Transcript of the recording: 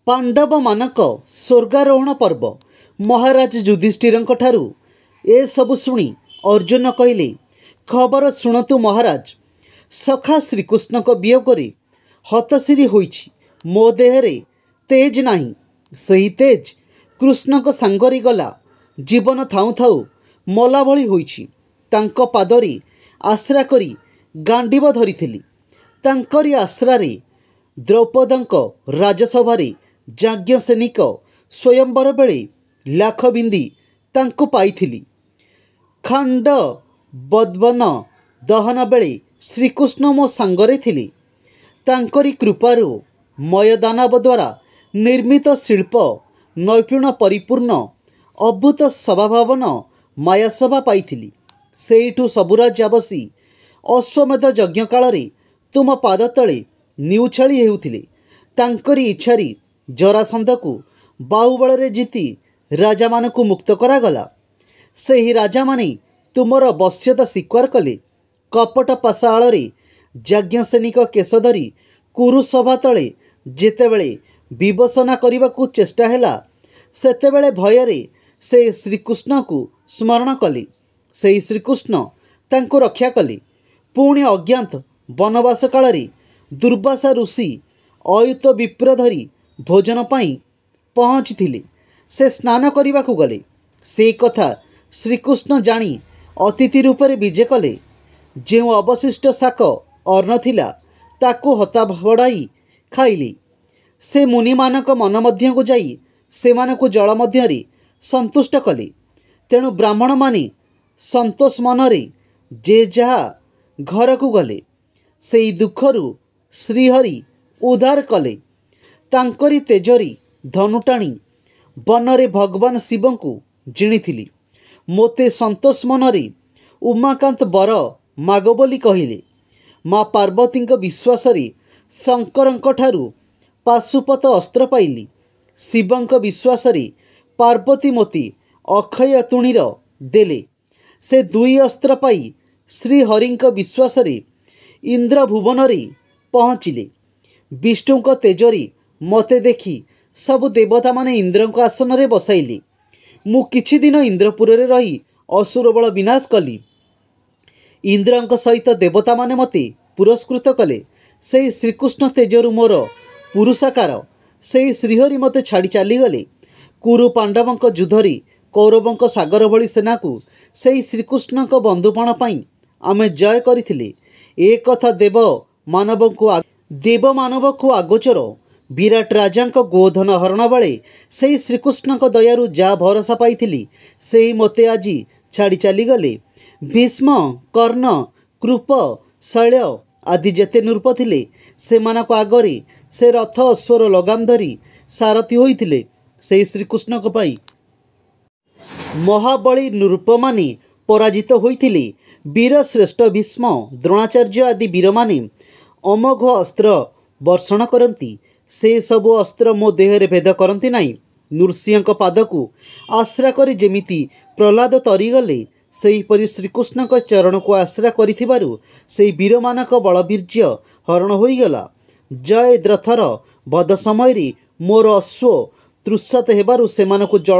पांडव मानक स्वर्गारोहण पर्व। महाराज युधिष्ठिरଙ୍କ ठारू ए सबु शुणी अर्जुन कहले, खबर शुणतु महाराज, सखा श्रीकृष्ण वियोगरे हतशिरी होइछि। मो देहरे तेज नाही, सही तेज कृष्ण सांगरी गला। जीवन थाउ थाउ मला भली होइछि। तांको पादरे आश्रा करी गांडीव धरिथिली। तांकरी आश्रारे द्रौपदଙ୍କ राजसभारे याज्ञसेनिक स्वयंवर बेले लाख बिंदी तांको पाइथिली। खांड बद्वन दहन बेले श्रीकृष्ण मो सांगरे थिले। तांकरी कृपारु मयदानव द्वारा निर्मित शिल्प नैपुण्य परिपूर्ण अद्भुत सभाभवन मायासभा पाइथिली। सेठू सबुराज बसी अश्वमेध यज्ञ काल तुम पाद तले निउछाली हेउथिले। तांकरी इच्छारी जरासंध को बाहुबल जीति राजा मानकु मुक्त करागला। सेही राजा माने तुमर वश्यता स्वीकार कले। कपट पाशाल याज्ञसेनिक केश धरी कुरुसभा तले जेतेबेले विवसना करने चेष्टा हैला, सेतेबेले भयरे से श्रीकृष्ण को स्मरण कले। से श्रीकृष्ण तांको रक्षा कले। पुणे अज्ञात वनवास काल दुर्वासा ऋषि अयुत विप्र धरी भोजन पाई पहुँची। से स्नान करने को गले। से कथा श्रीकृष्ण जानी अतिथि रूप में विजे कले। जो अवशिष्ट शाक अर्ण थिला ताकू हता बड़ाई खाइले। से मुनि मानक मन मध्य को जाई सेमानकु जल मध्य संतुष्ट कले। तेणु ब्राह्मण माने संतोष मनरे जे जहा घर को गले। से दुखरु श्रीहरि उद्धार कले। तांकरी तेजरी धनुटाणी बनरे भगवान शिव को जिणिथिली। मोते संतोष मनरे उमाकांत वर माग बोली कहिले। माँ पार्वती विश्वास शंकर ठारू पाशुपत अस्त्र पाइली। शिवंक विश्वास पार्वती मोती अक्षय तुणीर देले। से दुई अस्त्र पाई श्रीहरिंक विश्वास इंद्र भुवन पहुँचिले। विष्णुक तेजरी मते देखी सबु देवता माने इंद्र आसन में बसाइले। मु किछि दिन इंद्रपुर रे रही असुर बल विनाश कली। इंद्रंक सहित देवता माने मते पुरस्कृत कले। से श्रीकृष्ण तेजरु मोर पुरुषाकार से श्रीहरि मते छाड़ी चलीगले। कुरु पांडवंक युद्धरे कौरवंक सागर भली सेना को से श्रीकृष्ण बंधुपण पाई आमे जय करथिले। ए कथा देव मानव को आगोचर। विराट राजा गोधन हरण बेले से श्रीकृष्ण दयारु जा भरोसा पाई से मते आज छाड़ी चलीगले। भीष्म कर्ण कृप शैल आदि जेते नृप थिले सेमानक आगरे से रथ अश्वर लगाम धरी सारथी होइथिले। से श्रीकृष्ण पाई महाबली नृप माने पराजित होइथिले। वीर श्रेष्ठ भीष्म द्रोणाचार्य आदि वीर माने अमोघ अस्त्र वर्षण करती। से सबु अस्त्र मो देहरे भेद करती नहीं। नृसिंह पाद को आश्रा करी जेमिति प्रहलाद तरीगले सेहीपरि श्रीकृष्ण चरण को आश्रा करिथिबारु से वीर मानक बलवीर्य हरण होईगला। जय द्रथर बध समय मोर अश्व तृषात हेबारु सेमानकु जल